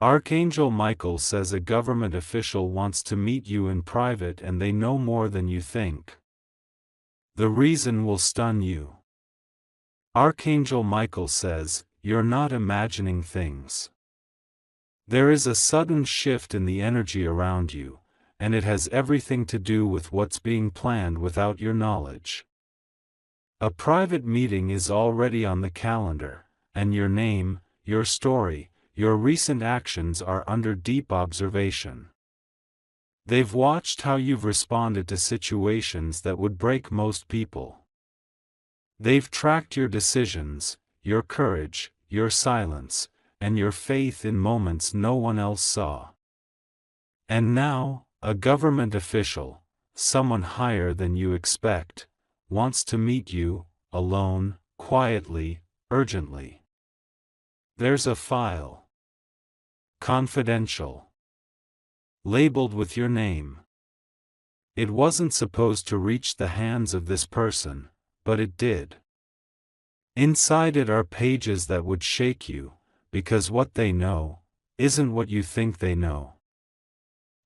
Archangel Michael says a government official wants to meet you in private and they know more than you think. The reason will stun you. Archangel Michael says, you're not imagining things. There is a sudden shift in the energy around you, and it has everything to do with what's being planned without your knowledge. A private meeting is already on the calendar, and your name, your story, your recent actions are under deep observation. They've watched how you've responded to situations that would break most people. They've tracked your decisions, your courage, your silence, and your faith in moments no one else saw. And now, a government official, someone higher than you expect, wants to meet you, alone, quietly, urgently. There's a file. Confidential. Labeled with your name. It wasn't supposed to reach the hands of this person, but it did. Inside it are pages that would shake you, because what they know isn't what you think they know.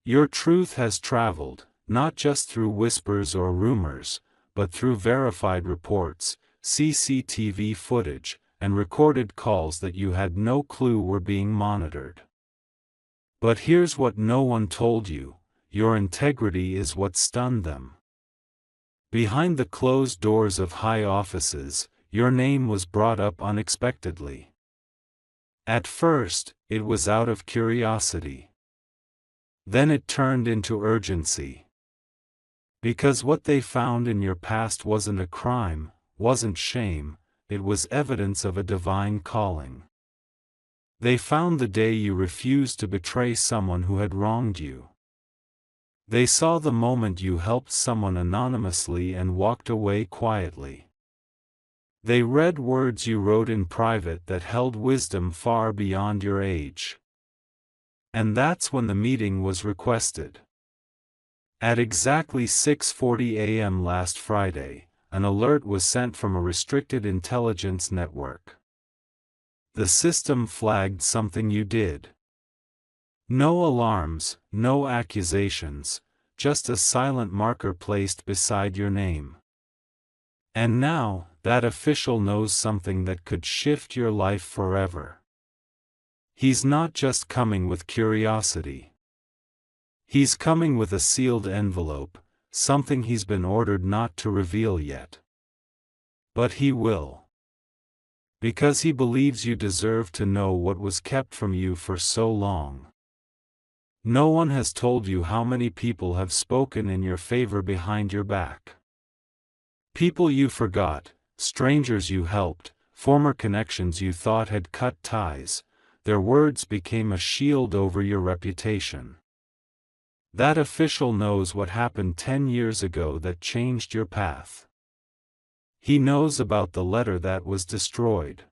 Your truth has traveled, not just through whispers or rumors, but through verified reports, CCTV footage, and recorded calls that you had no clue were being monitored. But here's what no one told you: your integrity is what stunned them. Behind the closed doors of high offices, your name was brought up unexpectedly. At first, it was out of curiosity. Then it turned into urgency. Because what they found in your past wasn't a crime, wasn't shame, it was evidence of a divine calling. They found the day you refused to betray someone who had wronged you. They saw the moment you helped someone anonymously and walked away quietly. They read words you wrote in private that held wisdom far beyond your age. And that's when the meeting was requested. At exactly 6:40 a.m. last Friday, an alert was sent from a restricted intelligence network. The system flagged something you did. No alarms, no accusations, just a silent marker placed beside your name. And now, that official knows something that could shift your life forever. He's not just coming with curiosity. He's coming with a sealed envelope, something he's been ordered not to reveal yet. But he will. Because he believes you deserve to know what was kept from you for so long. No one has told you how many people have spoken in your favor behind your back. People you forgot, strangers you helped, former connections you thought had cut ties. Their words became a shield over your reputation. That official knows what happened 10 years ago that changed your path. He knows about the letter that was destroyed.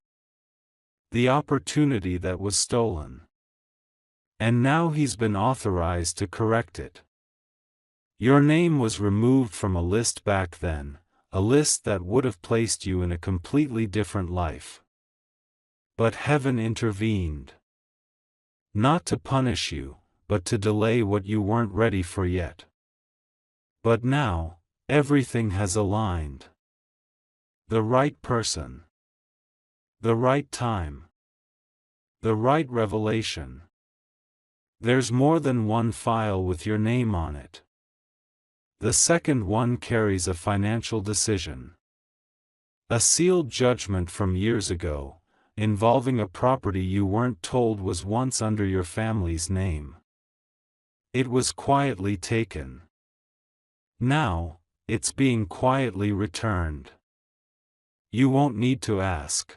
The opportunity that was stolen. And now he's been authorized to correct it. Your name was removed from a list back then, a list that would have placed you in a completely different life. But heaven intervened. Not to punish you, but to delay what you weren't ready for yet. But now, everything has aligned. The right person. The right time. The right revelation. There's more than one file with your name on it. The second one carries a financial decision. A sealed judgment from years ago, involving a property you weren't told was once under your family's name. It was quietly taken. Now, it's being quietly returned. You won't need to ask.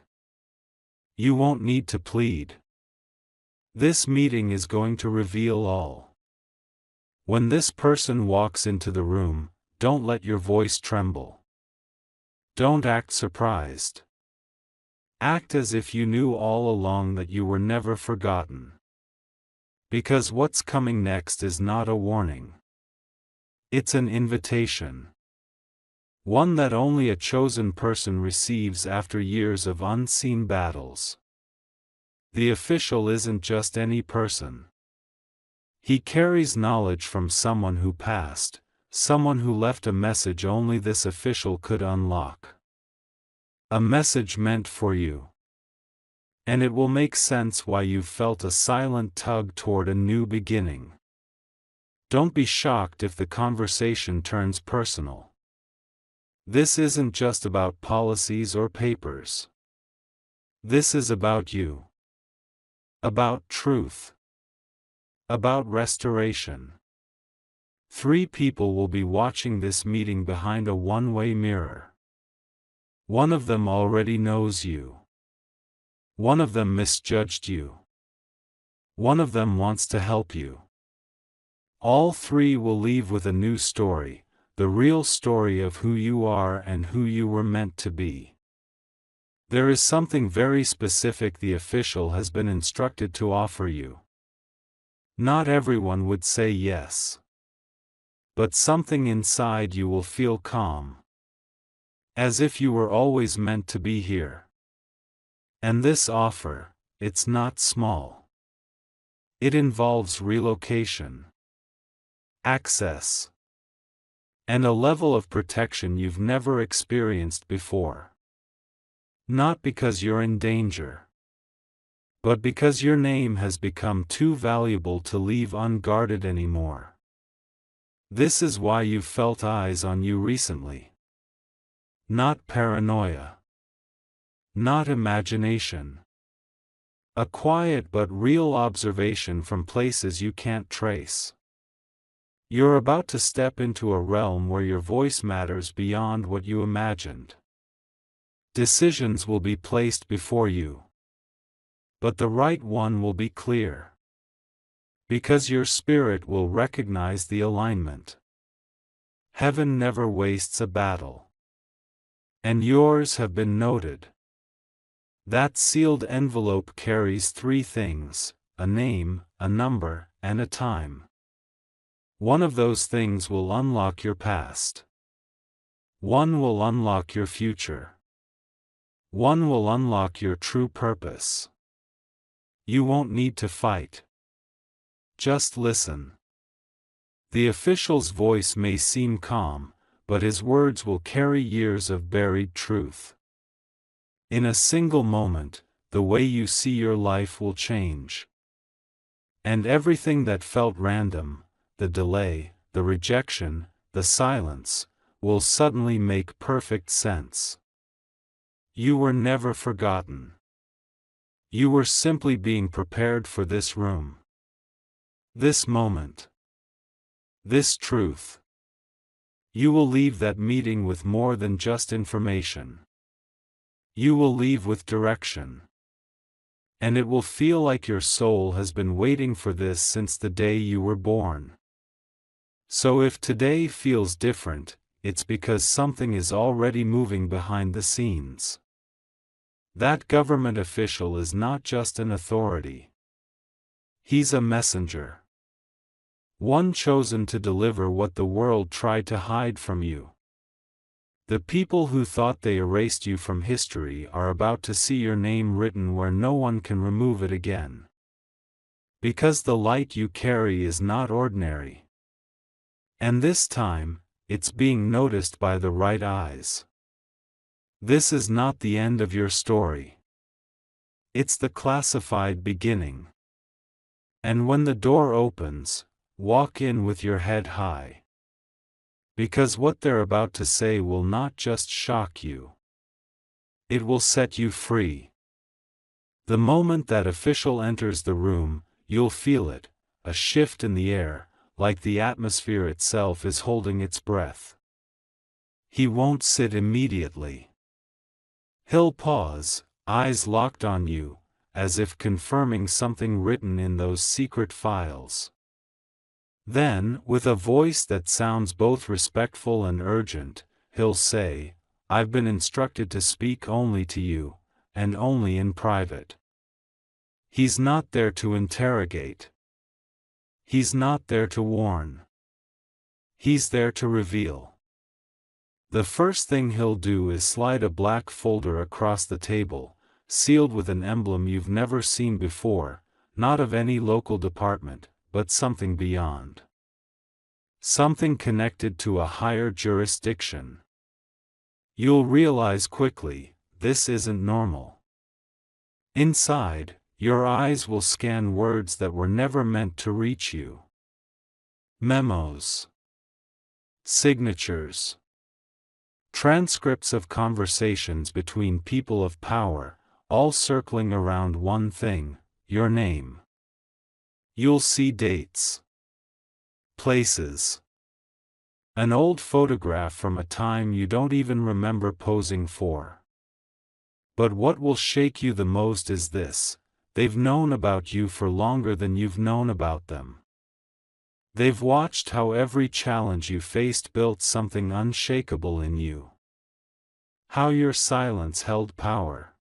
You won't need to plead. This meeting is going to reveal all. When this person walks into the room, don't let your voice tremble. Don't act surprised. Act as if you knew all along that you were never forgotten. Because what's coming next is not a warning. It's an invitation. One that only a chosen person receives after years of unseen battles. The official isn't just any person. He carries knowledge from someone who passed, someone who left a message only this official could unlock. A message meant for you. And it will make sense why you've felt a silent tug toward a new beginning. Don't be shocked if the conversation turns personal. This isn't just about policies or papers. This is about you. About truth. About restoration. 3 people will be watching this meeting behind a one-way mirror. One of them already knows you. One of them misjudged you. One of them wants to help you. All 3 will leave with a new story, the real story of who you are and who you were meant to be. There is something very specific the official has been instructed to offer you. Not everyone would say yes. But something inside you will feel calm. As if you were always meant to be here. And this offer, it's not small. It involves relocation, access, and a level of protection you've never experienced before. Not because you're in danger, but because your name has become too valuable to leave unguarded anymore. This is why you've felt eyes on you recently. Not paranoia. Not imagination. A quiet but real observation from places you can't trace. You're about to step into a realm where your voice matters beyond what you imagined. Decisions will be placed before you. But the right one will be clear. Because your spirit will recognize the alignment. Heaven never wastes a battle. And yours have been noted. That sealed envelope carries 3 things, a name, a number, and a time. One of those things will unlock your past. One will unlock your future. One will unlock your true purpose. You won't need to fight. Just listen. The official's voice may seem calm, but his words will carry years of buried truth. In a single moment, the way you see your life will change. And everything that felt random, the delay, the rejection, the silence, will suddenly make perfect sense. You were never forgotten. You were simply being prepared for this room. This moment. This truth. You will leave that meeting with more than just information. You will leave with direction. And it will feel like your soul has been waiting for this since the day you were born. So if today feels different, it's because something is already moving behind the scenes. That government official is not just an authority. He's a messenger. One chosen to deliver what the world tried to hide from you. The people who thought they erased you from history are about to see your name written where no one can remove it again. Because the light you carry is not ordinary. And this time, it's being noticed by the right eyes. This is not the end of your story. It's the classified beginning. And when the door opens, walk in with your head high. Because what they're about to say will not just shock you. It will set you free. The moment that official enters the room, you'll feel it, a shift in the air, like the atmosphere itself is holding its breath. He won't sit immediately. He'll pause, eyes locked on you, as if confirming something written in those secret files. Then, with a voice that sounds both respectful and urgent, he'll say, "I've been instructed to speak only to you, and only in private." He's not there to interrogate. He's not there to warn. He's there to reveal. The first thing he'll do is slide a black folder across the table, sealed with an emblem you've never seen before, not of any local department, but something beyond. Something connected to a higher jurisdiction. You'll realize quickly, this isn't normal. Inside, your eyes will scan words that were never meant to reach you. Memos. Signatures. Transcripts of conversations between people of power, all circling around one thing, your name. You'll see dates. Places. An old photograph from a time you don't even remember posing for. But what will shake you the most is this: they've known about you for longer than you've known about them. They've watched how every challenge you faced built something unshakable in you. How your silence held power.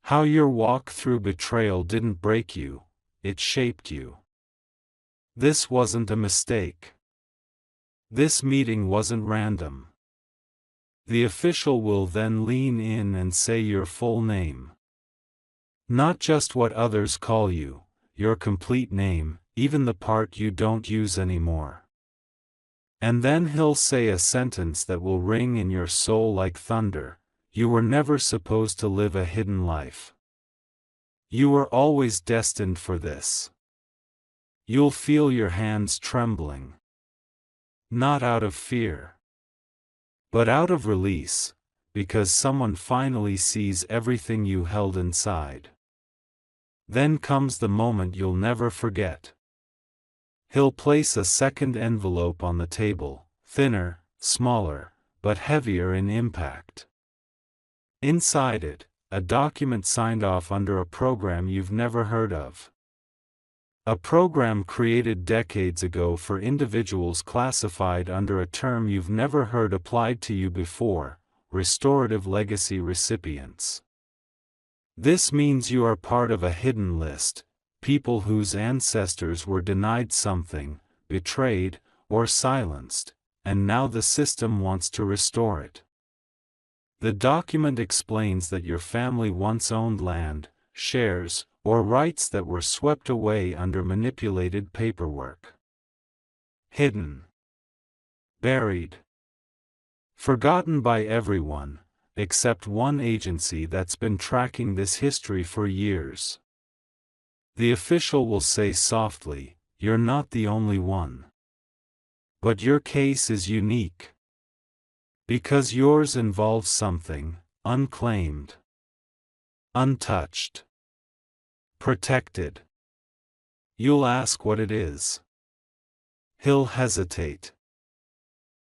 How your walk through betrayal didn't break you, it shaped you. This wasn't a mistake. This meeting wasn't random. The official will then lean in and say your full name. Not just what others call you, your complete name, even the part you don't use anymore. And then he'll say a sentence that will ring in your soul like thunder: you were never supposed to live a hidden life. You were always destined for this. You'll feel your hands trembling. Not out of fear, but out of release, because someone finally sees everything you held inside. Then comes the moment you'll never forget. He'll place a second envelope on the table, thinner, smaller, but heavier in impact. Inside it, a document signed off under a program you've never heard of. A program created decades ago for individuals classified under a term you've never heard applied to you before: restorative legacy recipients. This means you are part of a hidden list, people whose ancestors were denied something, betrayed, or silenced, and now the system wants to restore it. The document explains that your family once owned land, shares, or rights that were swept away under manipulated paperwork. Hidden. Buried. Forgotten by everyone, except one agency that's been tracking this history for years. The official will say softly, "You're not the only one. But your case is unique. Because yours involves something unclaimed, untouched, protected." You'll ask what it is. He'll hesitate.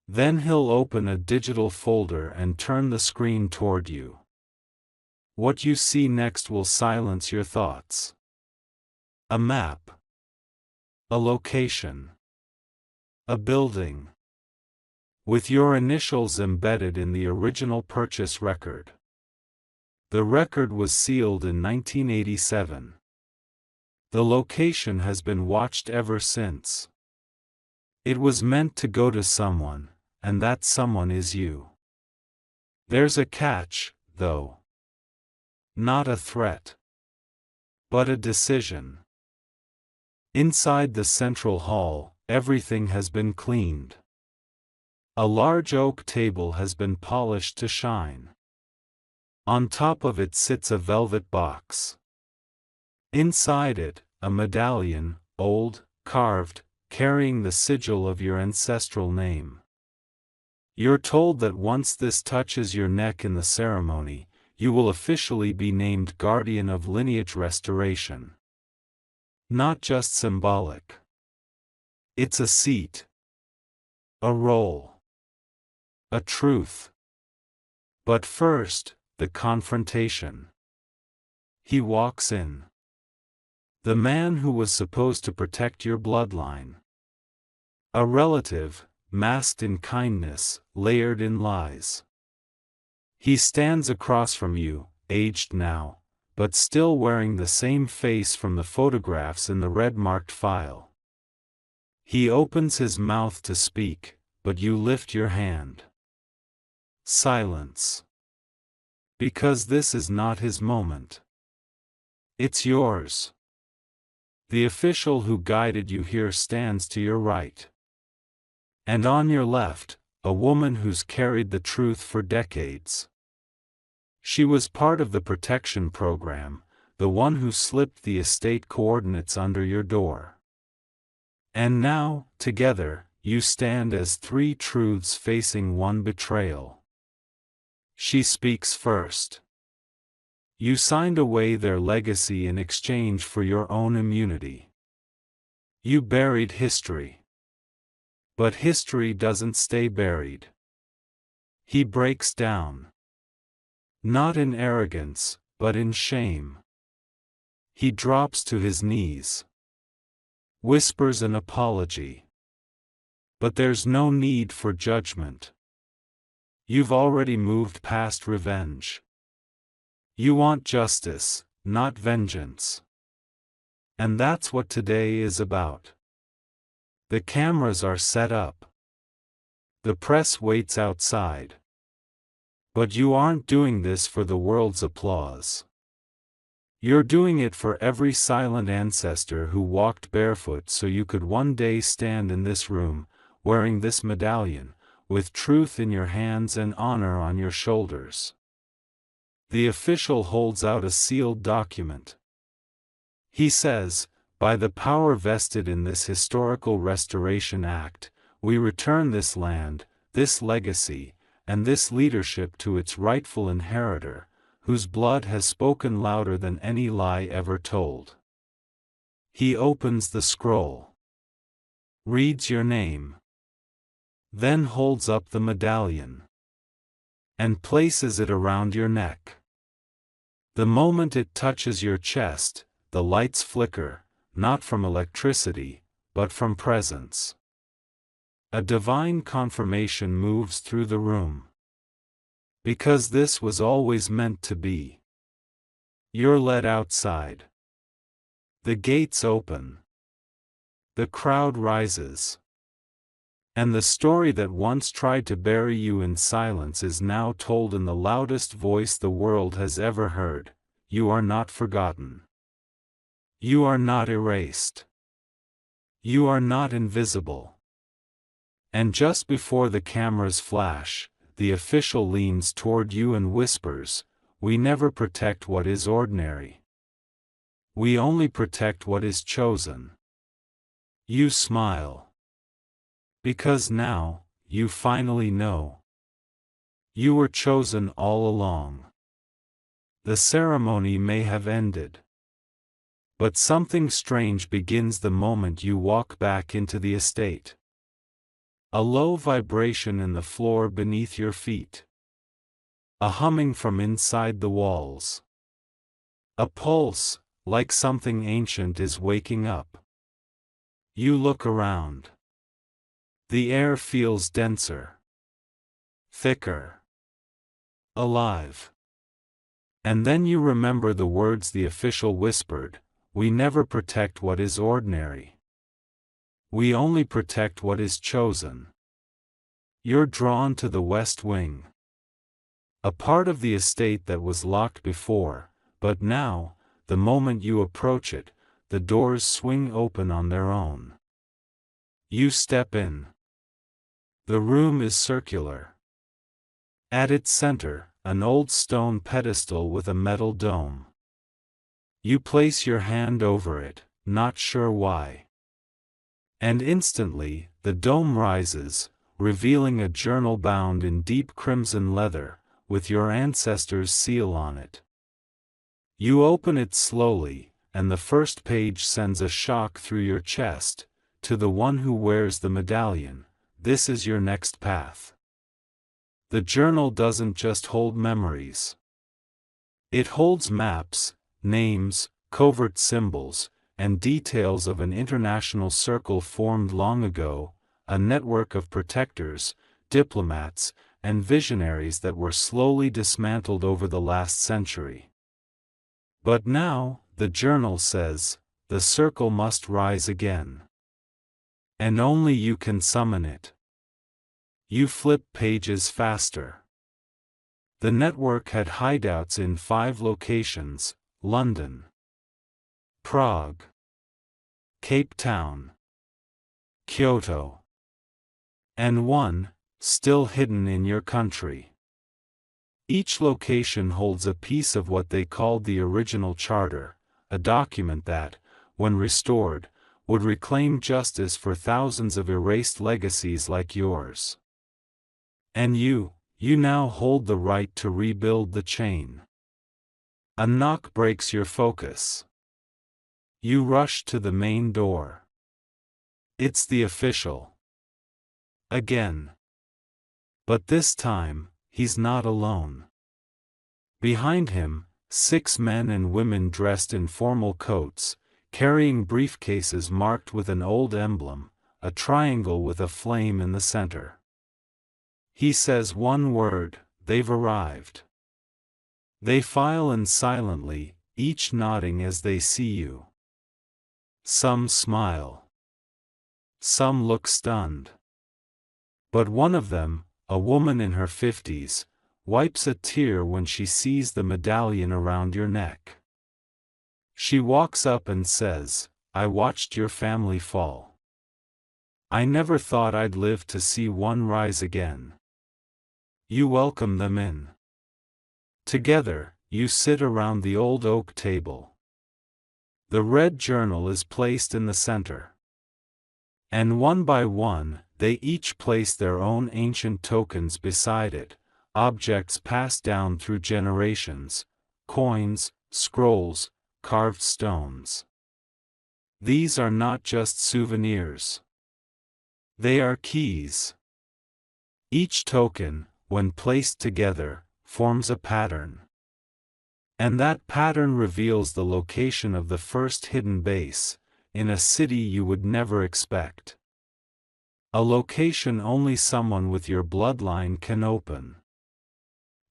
Then he'll open a digital folder and turn the screen toward you. What you see next will silence your thoughts. A map. A location. A building. With your initials embedded in the original purchase record. The record was sealed in 1987. The location has been watched ever since. It was meant to go to someone, and that someone is you. There's a catch, though. Not a threat, but a decision. Inside the central hall, everything has been cleaned. A large oak table has been polished to shine. On top of it sits a velvet box. Inside it, a medallion, old, carved, carrying the sigil of your ancestral name. You're told that once this touches your neck in the ceremony, you will officially be named Guardian of Lineage Restoration. Not just symbolic. It's a seat. A role. A truth. But first, the confrontation. He walks in. The man who was supposed to protect your bloodline. A relative, masked in kindness, layered in lies. He stands across from you, aged now, but still wearing the same face from the photographs in the red-marked file. He opens his mouth to speak, but you lift your hand. Silence. Because this is not his moment. It's yours. The official who guided you here stands to your right. And on your left, a woman who's carried the truth for decades. She was part of the protection program, the one who slipped the estate coordinates under your door. And now, together, you stand as three truths facing one betrayal. She speaks first. You signed away their legacy in exchange for your own immunity. You buried history. But history doesn't stay buried. He breaks down. Not in arrogance, but in shame. He drops to his knees. Whispers an apology. But there's no need for judgment. You've already moved past revenge. You want justice, not vengeance. And that's what today is about. The cameras are set up. The press waits outside. But you aren't doing this for the world's applause. You're doing it for every silent ancestor who walked barefoot so you could one day stand in this room, wearing this medallion, with truth in your hands and honor on your shoulders. The official holds out a sealed document. He says, "By the power vested in this historical Restoration Act, we return this land, this legacy, and this leadership to its rightful inheritor, whose blood has spoken louder than any lie ever told." He opens the scroll. Reads your name. Then holds up the medallion. And places it around your neck. The moment it touches your chest, the lights flicker, not from electricity, but from presence. A divine confirmation moves through the room. Because this was always meant to be. You're led outside. The gates open. The crowd rises. And the story that once tried to bury you in silence is now told in the loudest voice the world has ever heard. You are not forgotten. You are not erased. You are not invisible. And just before the cameras flash, the official leans toward you and whispers, "We never protect what is ordinary. We only protect what is chosen." You smile. Because now, you finally know. You were chosen all along. The ceremony may have ended. But something strange begins the moment you walk back into the estate. A low vibration in the floor beneath your feet. A humming from inside the walls. A pulse, like something ancient is waking up. You look around. The air feels denser. Thicker. Alive. And then you remember the words the official whispered, "We never protect what is ordinary. We only protect what is chosen." You're drawn to the West Wing. A part of the estate that was locked before, but now, the moment you approach it, the doors swing open on their own. You step in. The room is circular. At its center, an old stone pedestal with a metal dome. You place your hand over it, not sure why. And instantly, the dome rises, revealing a journal bound in deep crimson leather, with your ancestors' seal on it. You open it slowly, and the first page sends a shock through your chest. To the one who wears the medallion, this is your next path. The journal doesn't just hold memories. It holds maps, names, covert symbols, and details of an international circle formed long ago, a network of protectors, diplomats, and visionaries that were slowly dismantled over the last century. But now, the journal says, the circle must rise again. And only you can summon it. You flip pages faster. The network had hideouts in 5 locations: London, Prague, Cape Town, Kyoto, and one, still hidden in your country. Each location holds a piece of what they called the original charter, a document that, when restored, would reclaim justice for thousands of erased legacies like yours. And you now hold the right to rebuild the chain. A knock breaks your focus. You rush to the main door. It's the official. Again. But this time, he's not alone. Behind him, 6 men and women dressed in formal coats, carrying briefcases marked with an old emblem, a triangle with a flame in the center. He says one word: they've arrived. They file in silently, each nodding as they see you. Some smile. Some look stunned. But one of them, a woman in her 50s, wipes a tear when she sees the medallion around your neck. She walks up and says, "I watched your family fall. I never thought I'd live to see one rise again." You welcome them in. Together, you sit around the old oak table. The red journal is placed in the center. And one by one, they each place their own ancient tokens beside it, objects passed down through generations: coins, scrolls, carved stones. These are not just souvenirs. They are keys. Each token, when placed together, forms a pattern. And that pattern reveals the location of the first hidden base, in a city you would never expect. A location only someone with your bloodline can open.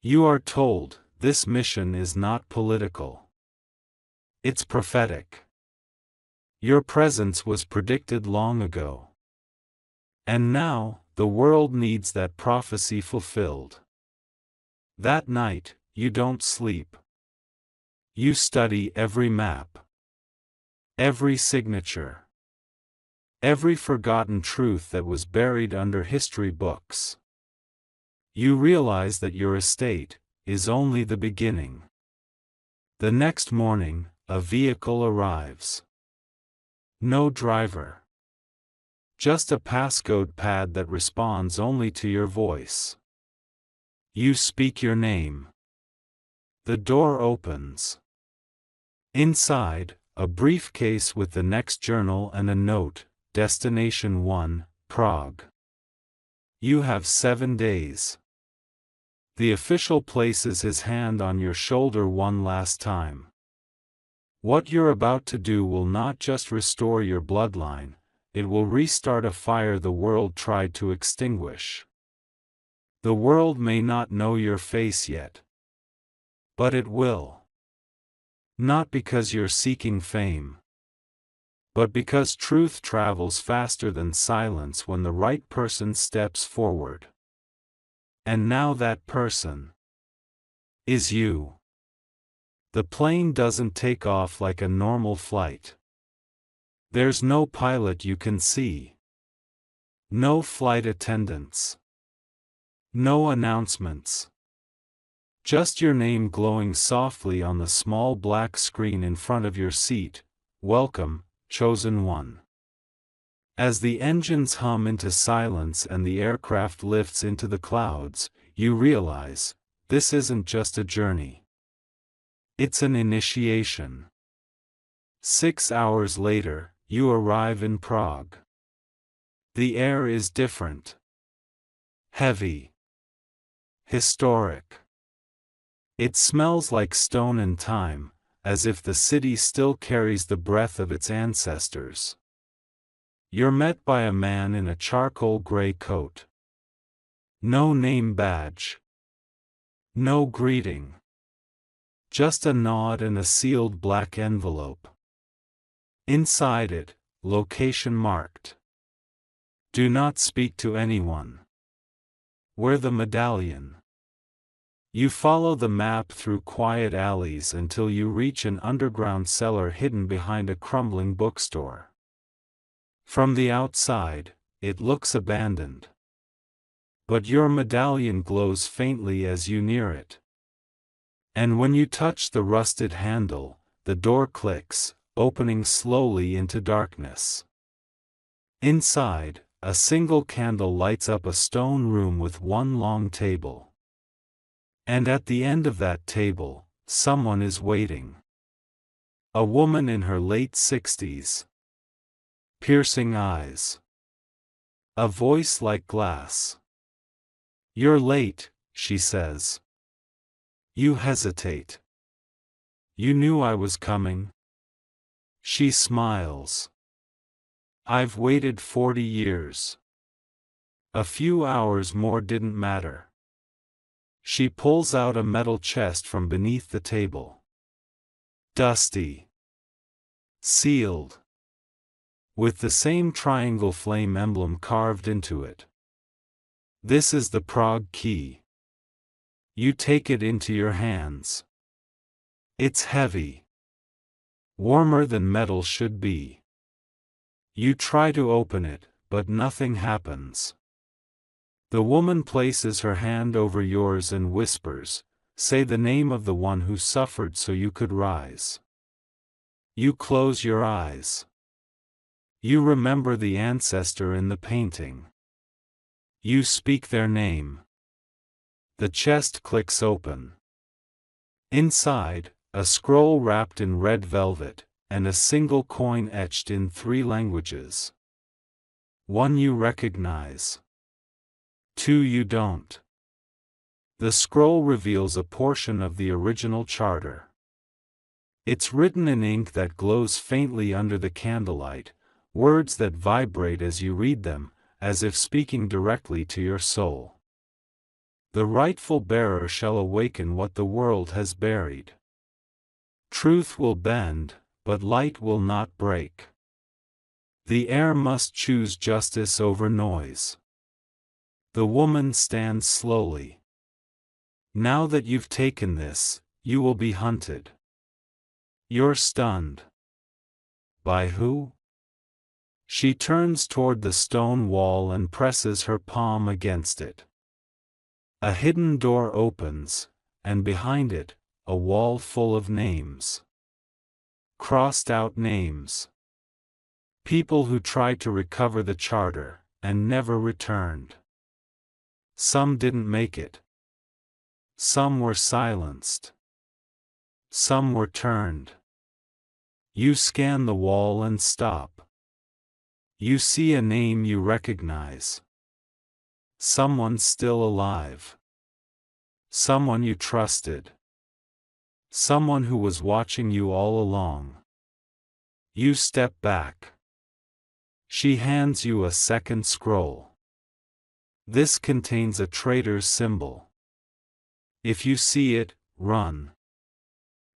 You are told, this mission is not political. It's prophetic. Your presence was predicted long ago. And now, the world needs that prophecy fulfilled. That night, you don't sleep. You study every map, every signature, every forgotten truth that was buried under history books. You realize that your estate is only the beginning. The next morning, a vehicle arrives. No driver. Just a passcode pad that responds only to your voice. You speak your name. The door opens. Inside, a briefcase with the next journal and a note: Destination 1, Prague. You have 7 days. The official places his hand on your shoulder one last time. What you're about to do will not just restore your bloodline, it will restart a fire the world tried to extinguish. The world may not know your face yet. But it will. Not because you're seeking fame, but because truth travels faster than silence when the right person steps forward. And now that person is you. The plane doesn't take off like a normal flight. There's no pilot you can see. No flight attendants. No announcements. Just your name glowing softly on the small black screen in front of your seat: "Welcome, chosen one." As the engines hum into silence and the aircraft lifts into the clouds, you realize, this isn't just a journey. It's an initiation. 6 hours later, you arrive in Prague. The air is different. Heavy. Historic. It smells like stone and time, as if the city still carries the breath of its ancestors. You're met by a man in a charcoal gray coat. No name badge. No greeting. Just a nod and a sealed black envelope. Inside it, location marked. Do not speak to anyone. Wear the medallion. You follow the map through quiet alleys until you reach an underground cellar hidden behind a crumbling bookstore. From the outside, it looks abandoned. But your medallion glows faintly as you near it. And when you touch the rusted handle, the door clicks, opening slowly into darkness. Inside, a single candle lights up a stone room with one long table. And at the end of that table, someone is waiting. A woman in her late 60s. Piercing eyes. A voice like glass. "You're late," she says. You hesitate. "You knew I was coming?" She smiles. "I've waited 40 years. A few hours more didn't matter." She pulls out a metal chest from beneath the table. Dusty. Sealed. With the same triangle flame emblem carved into it. This is the Prague key. You take it into your hands. It's heavy. Warmer than metal should be. You try to open it, but nothing happens. The woman places her hand over yours and whispers, "Say the name of the one who suffered so you could rise." You close your eyes. You remember the ancestor in the painting. You speak their name. The chest clicks open. Inside, a scroll wrapped in red velvet, and a single coin etched in 3 languages. One you recognize. 2 you don't. The scroll reveals a portion of the original charter. It's written in ink that glows faintly under the candlelight, words that vibrate as you read them, as if speaking directly to your soul. The rightful bearer shall awaken what the world has buried. Truth will bend, but light will not break. The air must choose justice over noise. The woman stands slowly. Now that you've taken this, you will be hunted. You're stunned. By who? She turns toward the stone wall and presses her palm against it. A hidden door opens, and behind it, a wall full of names. Crossed out names. People who tried to recover the charter, and never returned. Some didn't make it. Some were silenced. Some were turned. You scan the wall and stop. You see a name you recognize. Someone still alive. Someone you trusted. Someone who was watching you all along. You step back. She hands you a second scroll. This contains a traitor's symbol. If you see it, run.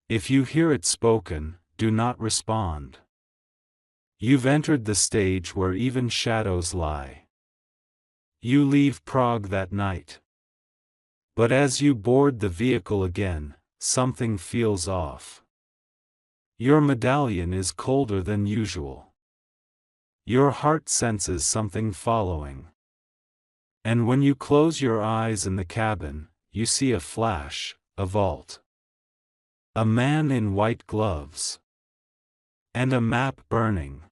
If you hear it spoken, do not respond. You've entered the stage where even shadows lie. You leave Prague that night. But as you board the vehicle again, something feels off. Your medallion is colder than usual. Your heart senses something following. And when you close your eyes in the cabin, you see a flash, a vault. A man in white gloves. And a map burning.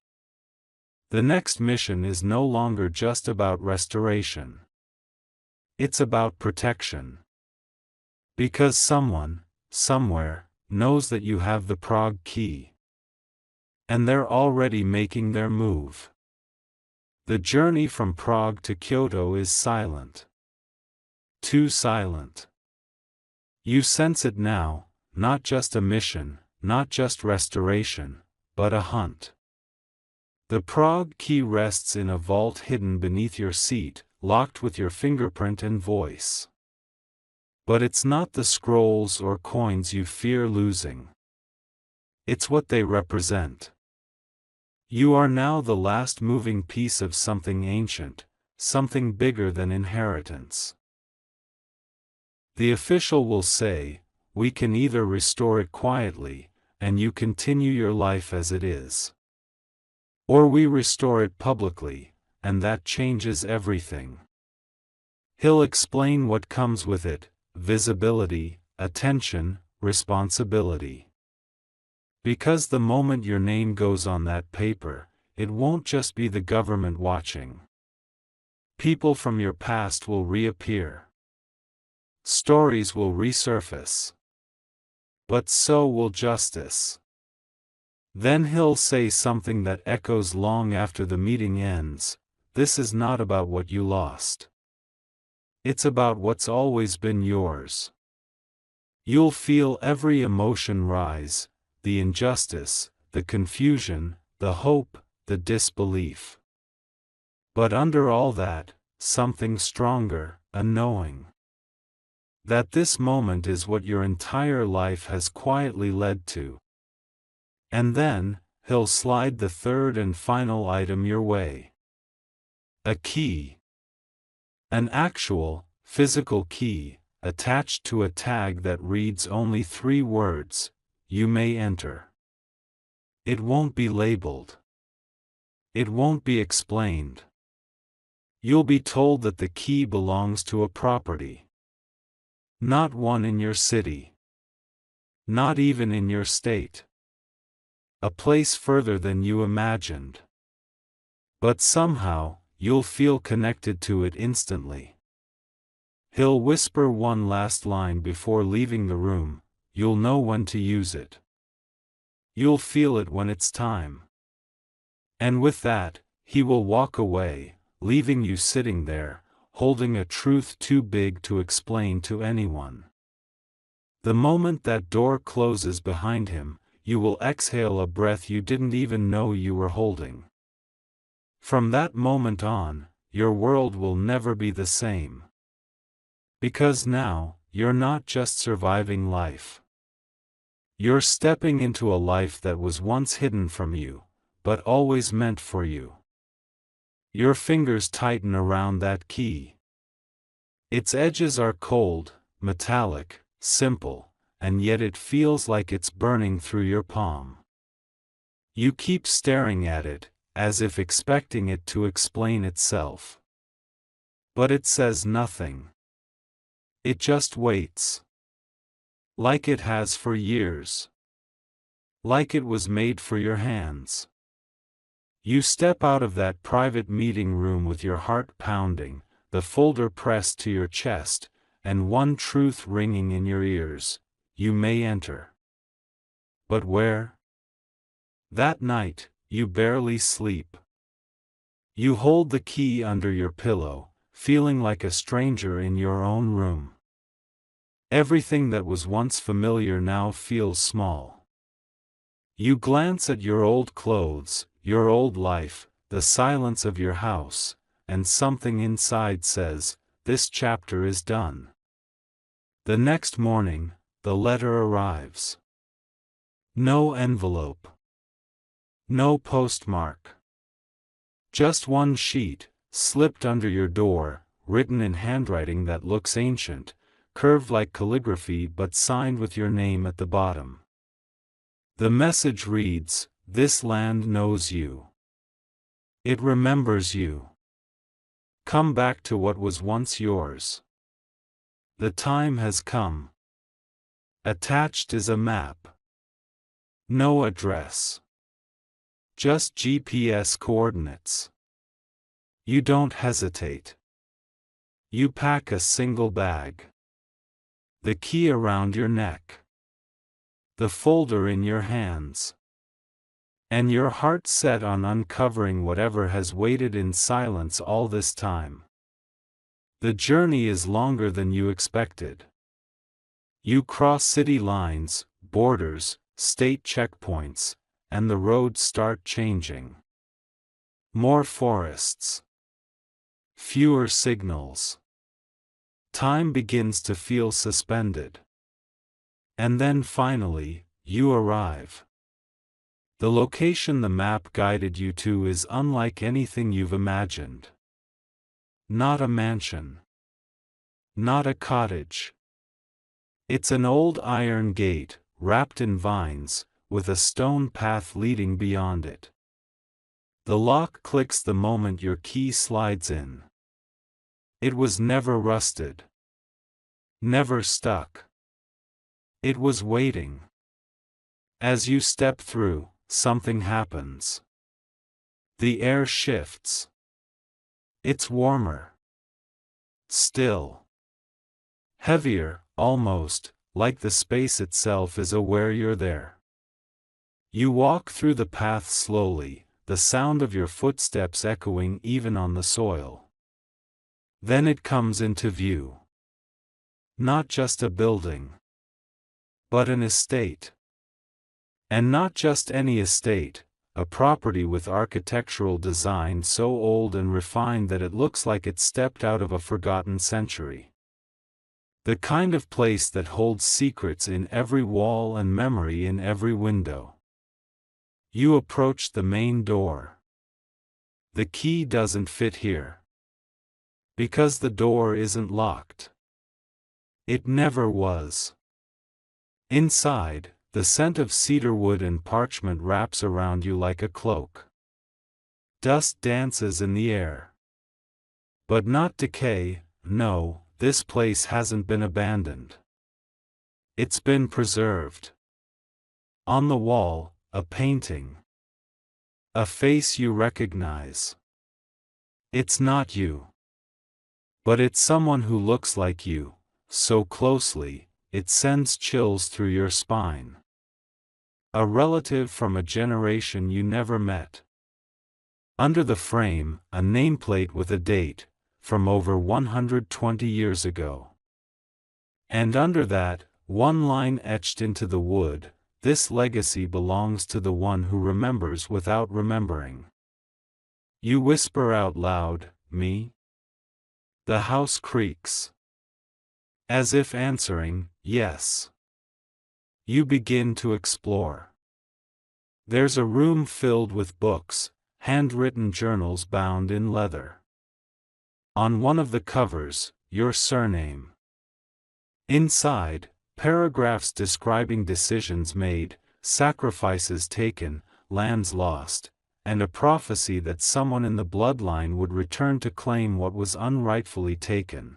The next mission is no longer just about restoration. It's about protection. Because someone, somewhere, knows that you have the Prague key. And they're already making their move. The journey from Prague to Kyoto is silent. Too silent. You sense it now, not just a mission, not just restoration, but a hunt. The Prague key rests in a vault hidden beneath your seat, locked with your fingerprint and voice. But it's not the scrolls or coins you fear losing. It's what they represent. You are now the last moving piece of something ancient, something bigger than inheritance. The official will say, we can either restore it quietly, and you continue your life as it is. Or we restore it publicly, and that changes everything. He'll explain what comes with it: visibility, attention, responsibility. Because the moment your name goes on that paper, it won't just be the government watching. People from your past will reappear. Stories will resurface. But so will justice. Then he'll say something that echoes long after the meeting ends: this is not about what you lost. It's about what's always been yours. You'll feel every emotion rise: the injustice, the confusion, the hope, the disbelief. But under all that, something stronger, a knowing. That this moment is what your entire life has quietly led to. And then, he'll slide the third and final item your way. A key. An actual, physical key, attached to a tag that reads only 3 words: you may enter. It won't be labeled. It won't be explained. You'll be told that the key belongs to a property. Not one in your city. Not even in your state. A place further than you imagined. But somehow, you'll feel connected to it instantly. He'll whisper one last line before leaving the room: you'll know when to use it. You'll feel it when it's time. And with that, he will walk away, leaving you sitting there, holding a truth too big to explain to anyone. The moment that door closes behind him, you will exhale a breath you didn't even know you were holding. From that moment on, your world will never be the same. Because now, you're not just surviving life. You're stepping into a life that was once hidden from you, but always meant for you. Your fingers tighten around that key. Its edges are cold, metallic, simple, and yet it feels like it's burning through your palm. You keep staring at it, as if expecting it to explain itself. But it says nothing. It just waits. Like it has for years. Like it was made for your hands. You step out of that private meeting room with your heart pounding, the folder pressed to your chest, and one truth ringing in your ears: you may enter. But where? That night, you barely sleep. You hold the key under your pillow, feeling like a stranger in your own room. Everything that was once familiar now feels small. You glance at your old clothes, your old life, the silence of your house, and something inside says, this chapter is done. The next morning, the letter arrives. No envelope. No postmark. Just one sheet, slipped under your door, written in handwriting that looks ancient, curved like calligraphy but signed with your name at the bottom. The message reads, this land knows you. It remembers you. Come back to what was once yours. The time has come. Attached is a map. No address. Just GPS coordinates. You don't hesitate. You pack a single bag. The key around your neck. The folder in your hands. And your heart set on uncovering whatever has waited in silence all this time. The journey is longer than you expected. You cross city lines, borders, state checkpoints, and the roads start changing. More forests. Fewer signals. Time begins to feel suspended. And then finally, you arrive. The location the map guided you to is unlike anything you've imagined. Not a mansion. Not a cottage. It's an old iron gate, wrapped in vines, with a stone path leading beyond it. The lock clicks the moment your key slides in. It was never rusted. Never stuck. It was waiting. As you step through, something happens. The air shifts. It's warmer. Still. Heavier, almost, like the space itself is aware you're there. You walk through the path slowly, the sound of your footsteps echoing even on the soil. Then it comes into view. Not just a building, but an estate. And not just any estate, a property with architectural design so old and refined that it looks like it stepped out of a forgotten century. The kind of place that holds secrets in every wall and memory in every window. You approach the main door. The key doesn't fit here. Because the door isn't locked. It never was. Inside, the scent of cedar wood and parchment wraps around you like a cloak. Dust dances in the air. But not decay, no, this place hasn't been abandoned. It's been preserved. On the wall, a painting. A face you recognize. It's not you. But it's someone who looks like you, so closely, it sends chills through your spine. A relative from a generation you never met. Under the frame, a nameplate with a date, from over 120 years ago. And under that, one line etched into the wood, this legacy belongs to the one who remembers without remembering. You whisper out loud, me? The house creaks. As if answering, yes. You begin to explore. There's a room filled with books, handwritten journals bound in leather. On one of the covers, your surname. Inside, paragraphs describing decisions made, sacrifices taken, lands lost, and a prophecy that someone in the bloodline would return to claim what was unrightfully taken.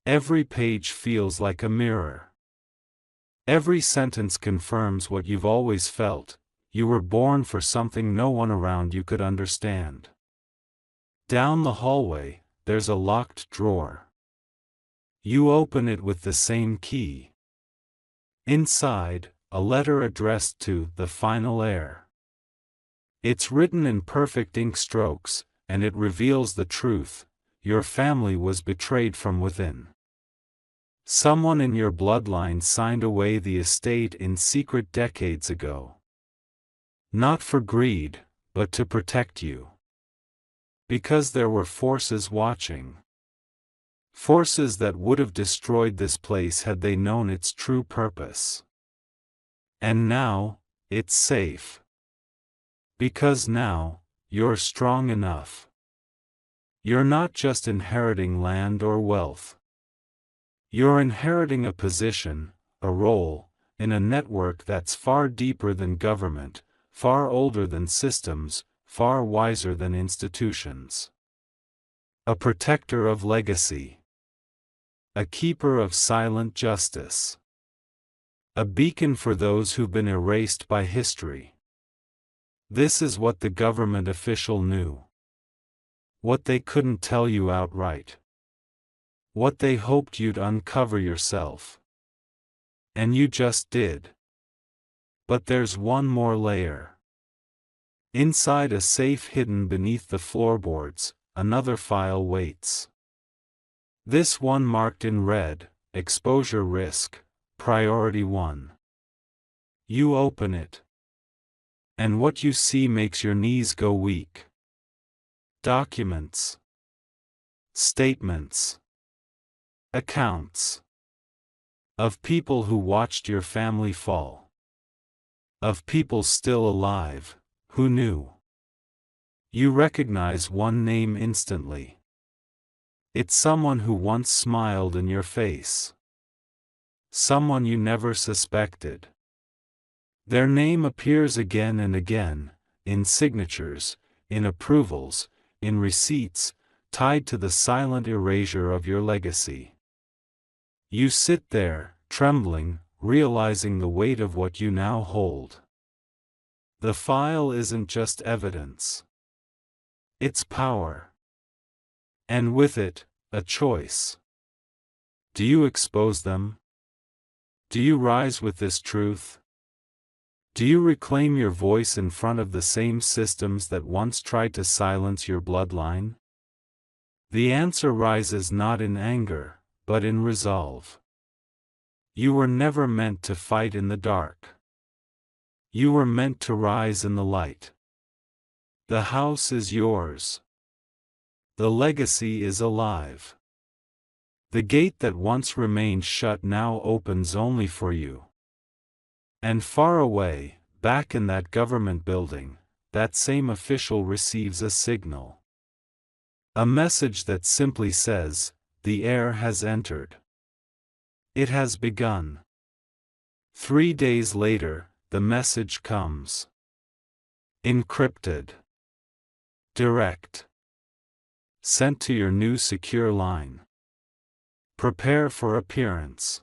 Every page feels like a mirror. Every sentence confirms what you've always felt: you were born for something no one around you could understand. Down the hallway, there's a locked drawer. You open it with the same key. Inside, a letter addressed to the final heir. It's written in perfect ink strokes, and it reveals the truth: your family was betrayed from within. Someone in your bloodline signed away the estate in secret decades ago. Not for greed, but to protect you. Because there were forces watching. Forces that would have destroyed this place had they known its true purpose. And now, it's safe. Because now, you're strong enough. You're not just inheriting land or wealth. You're inheriting a position, a role, in a network that's far deeper than government, far older than systems, far wiser than institutions. A protector of legacy. A keeper of silent justice. A beacon for those who've been erased by history. This is what the government official knew. What they couldn't tell you outright. What they hoped you'd uncover yourself. And you just did. But there's one more layer. Inside a safe hidden beneath the floorboards, another file waits. This one marked in red, exposure risk, priority 1. You open it. And what you see makes your knees go weak. Documents. Statements. Accounts. Of people who watched your family fall. Of people still alive, who knew. You recognize one name instantly. It's someone who once smiled in your face. someone you never suspected. Their name appears again and again, in signatures, in approvals, in receipts, tied to the silent erasure of your legacy. You sit there, trembling, realizing the weight of what you now hold. The file isn't just evidence. It's power. And with it, a choice. Do you expose them? Do you rise with this truth? Do you reclaim your voice in front of the same systems that once tried to silence your bloodline? The answer rises not in anger, but in resolve. You were never meant to fight in the dark. You were meant to rise in the light. The house is yours. The legacy is alive. The gate that once remained shut now opens only for you. And far away, back in that government building, that same official receives a signal. A message that simply says, "The heir has entered. It has begun." 3 days later, the message comes. Encrypted. Direct. Sent to your new secure line. Prepare for appearance.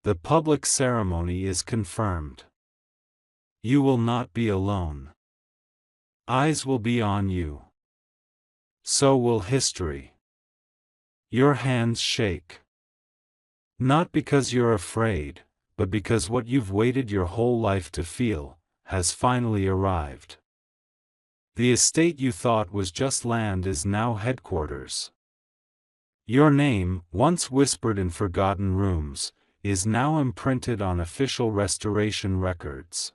The public ceremony is confirmed. You will not be alone. Eyes will be on you. So will history. Your hands shake. Not because you're afraid, but because what you've waited your whole life to feel, has finally arrived. The estate you thought was just land is now headquarters. Your name, once whispered in forgotten rooms, is now imprinted on official restoration records.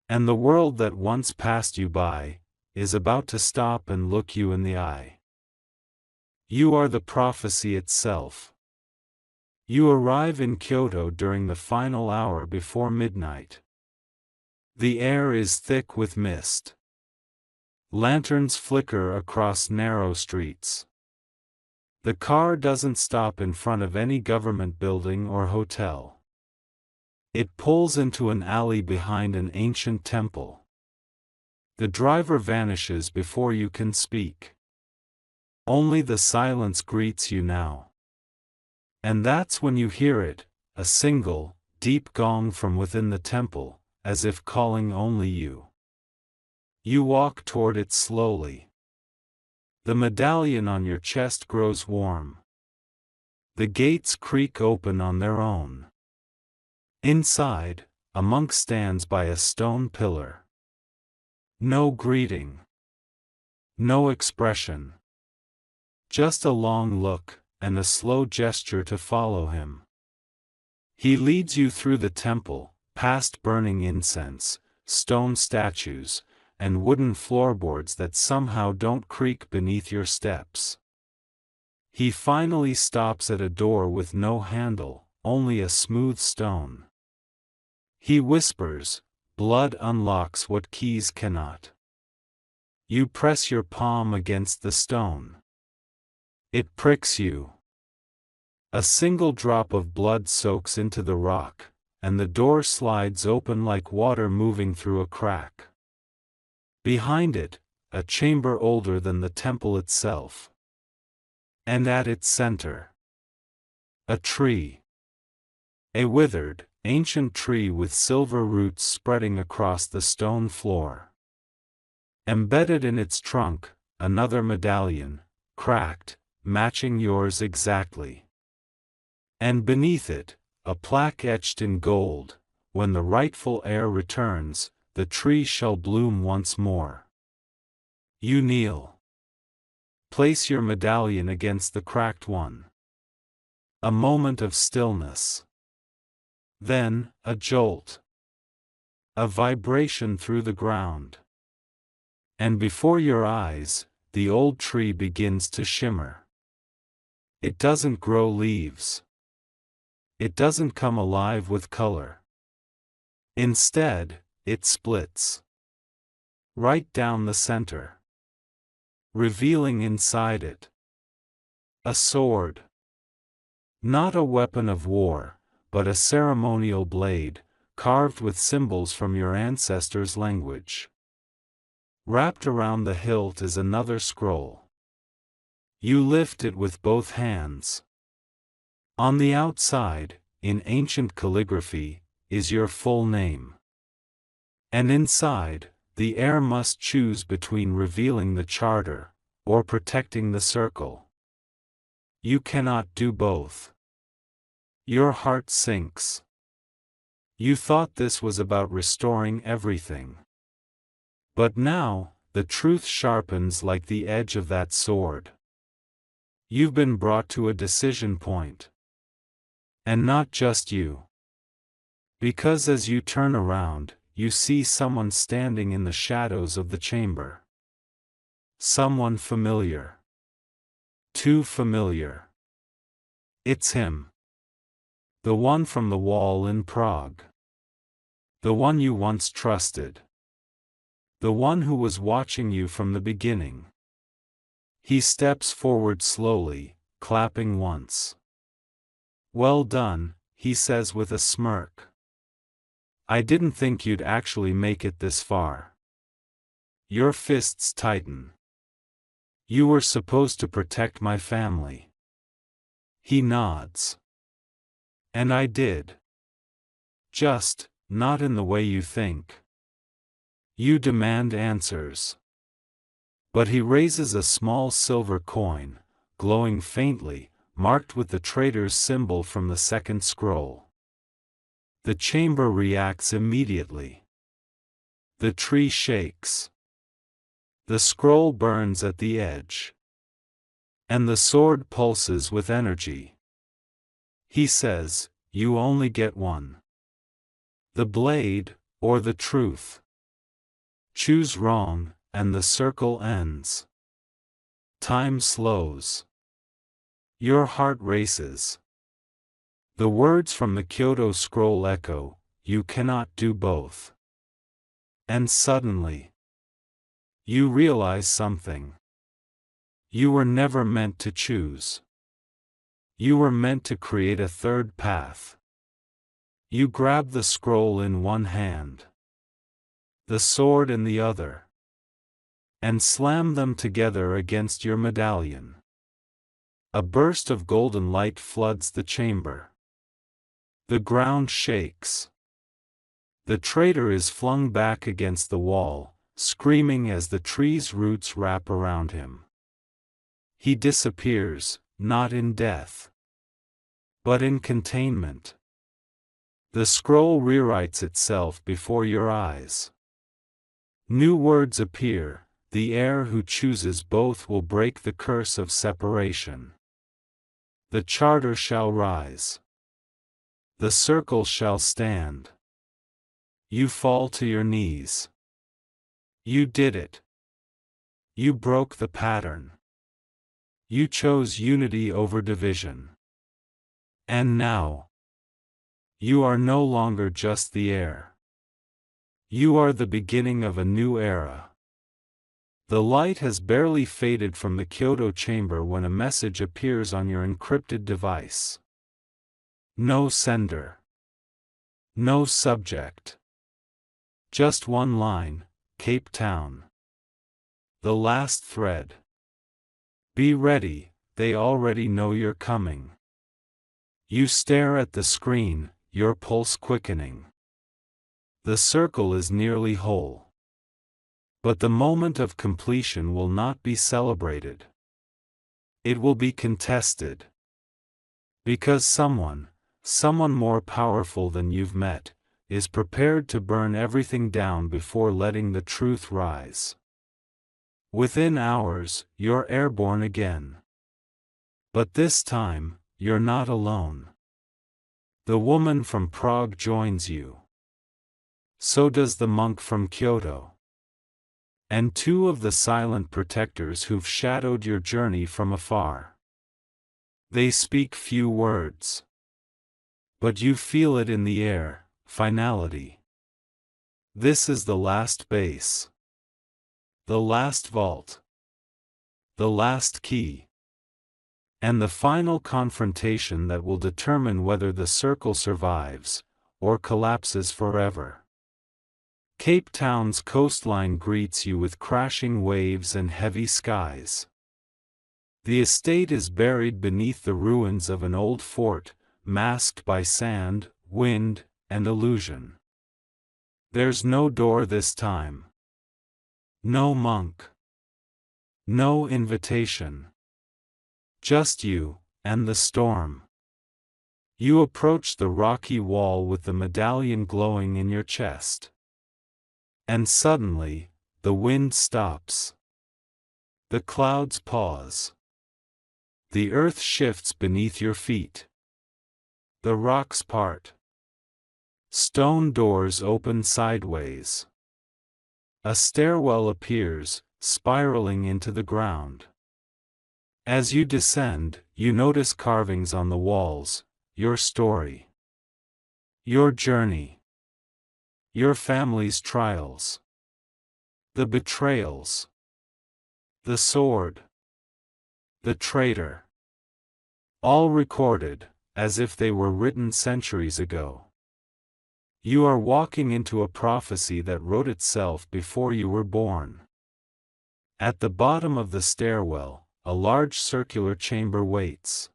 And the world that once passed you by, is about to stop and look you in the eye. You are the prophecy itself. You arrive in Kyoto during the final hour before midnight. The air is thick with mist. Lanterns flicker across narrow streets. The car doesn't stop in front of any government building or hotel. It pulls into an alley behind an ancient temple. The driver vanishes before you can speak. Only the silence greets you now. And that's when you hear it, a single, deep gong from within the temple, as if calling only you. You walk toward it slowly. The medallion on your chest grows warm. The gates creak open on their own. Inside, a monk stands by a stone pillar. No greeting. No expression. Just a long look, and a slow gesture to follow him. He leads you through the temple, past burning incense, stone statues, and wooden floorboards that somehow don't creak beneath your steps. He finally stops at a door with no handle, only a smooth stone. He whispers, "Blood unlocks what keys cannot." You press your palm against the stone. It pricks you. A single drop of blood soaks into the rock, and the door slides open like water moving through a crack. Behind it, a chamber older than the temple itself. And at its center, a tree. A withered, ancient tree with silver roots spreading across the stone floor. Embedded in its trunk, another medallion, cracked, matching yours exactly. And beneath it, a plaque etched in gold, "When the rightful heir returns, the tree shall bloom once more." You kneel. Place your medallion against the cracked one. A moment of stillness. Then, a jolt. A vibration through the ground. And before your eyes, the old tree begins to shimmer. It doesn't grow leaves. It doesn't come alive with color. Instead, it splits. Right down the center. Revealing inside it a sword. Not a weapon of war, but a ceremonial blade, carved with symbols from your ancestors' language. Wrapped around the hilt is another scroll. You lift it with both hands. On the outside, in ancient calligraphy, is your full name. And inside, the heir must choose between revealing the charter, or protecting the circle. You cannot do both. Your heart sinks. You thought this was about restoring everything. But now, the truth sharpens like the edge of that sword. You've been brought to a decision point. And not just you. Because as you turn around, you see someone standing in the shadows of the chamber. Someone familiar. Too familiar. It's him. The one from the wall in Prague. The one you once trusted. The one who was watching you from the beginning. He steps forward slowly, clapping once. "Well done," he says with a smirk. "I didn't think you'd actually make it this far." Your fists tighten. "You were supposed to protect my family." He nods. "And I did. Just, not in the way you think. You demand answers." But he raises a small silver coin, glowing faintly, marked with the traitor's symbol from the second scroll. The chamber reacts immediately. The tree shakes. The scroll burns at the edge. And the sword pulses with energy. He says, "You only get one. The blade, or the truth. Choose wrong, and the circle ends." Time slows. Your heart races. The words from the Kyoto scroll echo, "You cannot do both." And suddenly, you realize something. You were never meant to choose. You were meant to create a third path. You grab the scroll in one hand, the sword in the other, and slam them together against your medallion. A burst of golden light floods the chamber. The ground shakes. The traitor is flung back against the wall, screaming as the tree's roots wrap around him. He disappears, not in death, but in containment. The scroll rewrites itself before your eyes. New words appear. The heir who chooses both will break the curse of separation. The charter shall rise. The circle shall stand. You fall to your knees. You did it. You broke the pattern. You chose unity over division. And now, you are no longer just the heir. You are the beginning of a new era. The light has barely faded from the Kyoto chamber when a message appears on your encrypted device. No sender. No subject. Just one line, Cape Town. The last thread. Be ready, they already know you're coming. You stare at the screen, your pulse quickening. The circle is nearly whole. But the moment of completion will not be celebrated. It will be contested. Because someone more powerful than you've met, is prepared to burn everything down before letting the truth rise. Within hours, you're airborne again. But this time, you're not alone. The woman from Prague joins you. So does the monk from Kyoto. And two of the silent protectors who've shadowed your journey from afar. They speak few words. But you feel it in the air, finality. This is the last base. The last vault. The last key. And the final confrontation that will determine whether the circle survives, or collapses forever. Cape Town's coastline greets you with crashing waves and heavy skies. The estate is buried beneath the ruins of an old fort, masked by sand, wind, and illusion. There's no door this time. No monk. No invitation. Just you, and the storm. You approach the rocky wall with the medallion glowing in your chest. And suddenly, the wind stops. The clouds pause. The earth shifts beneath your feet. The rocks part. Stone doors open sideways. A stairwell appears, spiraling into the ground. As you descend, you notice carvings on the walls, your story. Your journey. Your family's trials. The betrayals. The sword. The traitor. All recorded, as if they were written centuries ago. You are walking into a prophecy that wrote itself before you were born. At the bottom of the stairwell, a large circular chamber waits.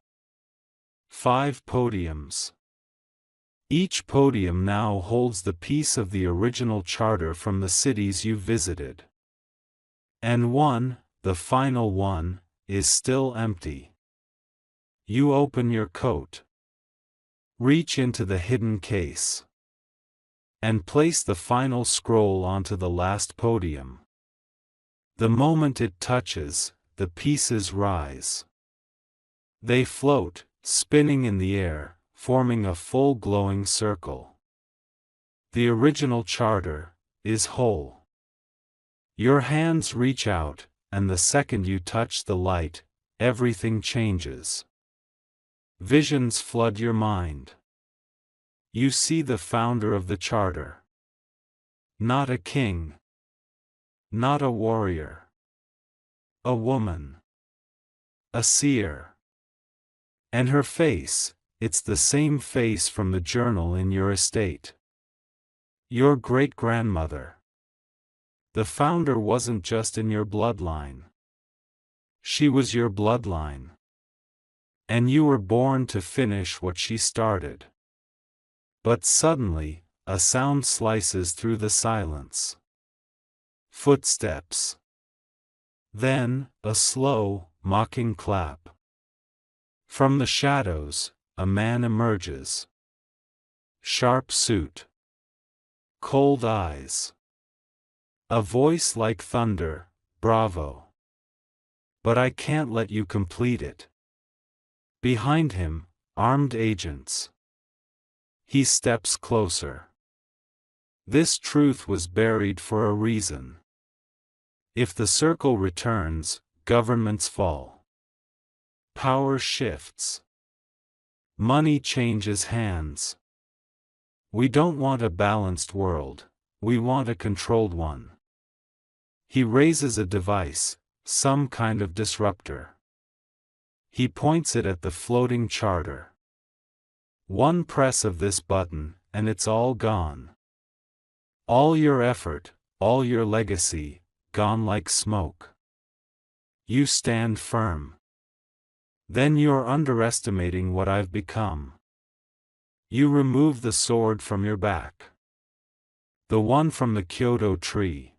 5 podiums. Each podium now holds the piece of the original charter from the cities you visited. And one, the final one, is still empty. You open your coat. Reach into the hidden case. And place the final scroll onto the last podium. The moment it touches, the pieces rise. They float, spinning in the air, forming a full glowing circle. The original charter is whole. Your hands reach out, and the second you touch the light, everything changes. Visions flood your mind. You see the founder of the charter. Not a king. Not a warrior. A woman. A seer. And her face, it's the same face from the journal in your estate. Your great-grandmother. The founder wasn't just in your bloodline. She was your bloodline. And you were born to finish what she started. But suddenly, a sound slices through the silence. Footsteps. Then, a slow, mocking clap. From the shadows, a man emerges. Sharp suit. Cold eyes. A voice like thunder, bravo. But I can't let you complete it. Behind him, armed agents. He steps closer. This truth was buried for a reason. If the circle returns, governments fall. Power shifts. Money changes hands. We don't want a balanced world, we want a controlled one. He raises a device, some kind of disruptor. He points it at the floating charter. One press of this button, and it's all gone. All your effort, all your legacy, gone like smoke. You stand firm. Then you're underestimating what I've become. You remove the sword from your back. The one from the Kyoto tree.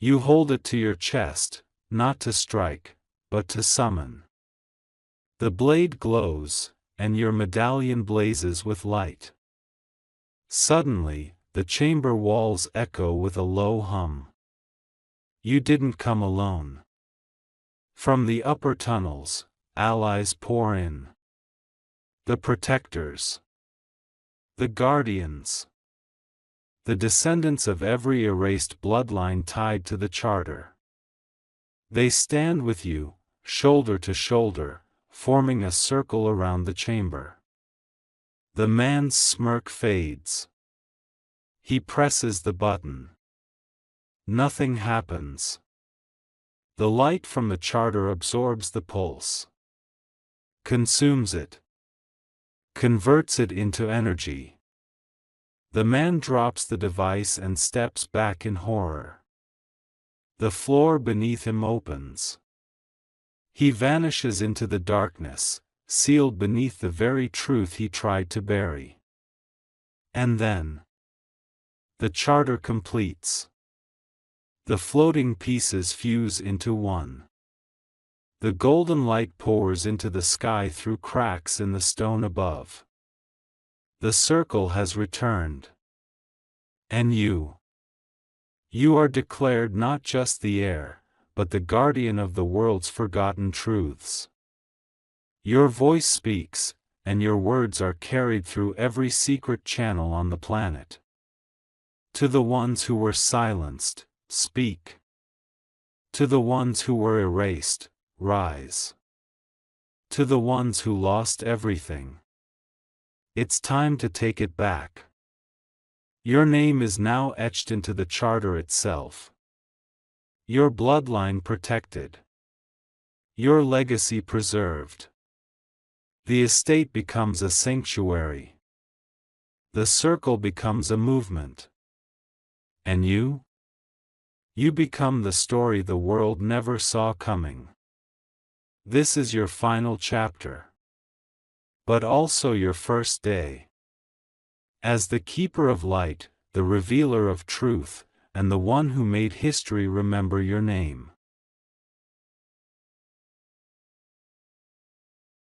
You hold it to your chest, not to strike, but to summon. The blade glows, and your medallion blazes with light. Suddenly, the chamber walls echo with a low hum. You didn't come alone. From the upper tunnels, allies pour in. The protectors. The guardians. The descendants of every erased bloodline tied to the charter. They stand with you, shoulder to shoulder, forming a circle around the chamber. The man's smirk fades. He presses the button. Nothing happens. The light from the charter absorbs the pulse. consumes it, converts it into energy. The man drops the device and steps back in horror. The floor beneath him opens. He vanishes into the darkness, sealed beneath the very truth he tried to bury. And then the charter completes. The floating pieces fuse into one. The golden light pours into the sky through cracks in the stone above. The circle has returned. And you are declared not just the heir, but the guardian of the world's forgotten truths. Your voice speaks, and your words are carried through every secret channel on the planet. To the ones who were silenced, speak. To the ones who were erased, rise. To the ones who lost everything, it's time to take it back. Your name is now etched into the charter itself. Your bloodline protected. Your legacy preserved. The estate becomes a sanctuary. The circle becomes a movement. And you? You become the story the world never saw coming. This is your final chapter. But also your first day. As the keeper of light, the revealer of truth, and the one who made history remember your name.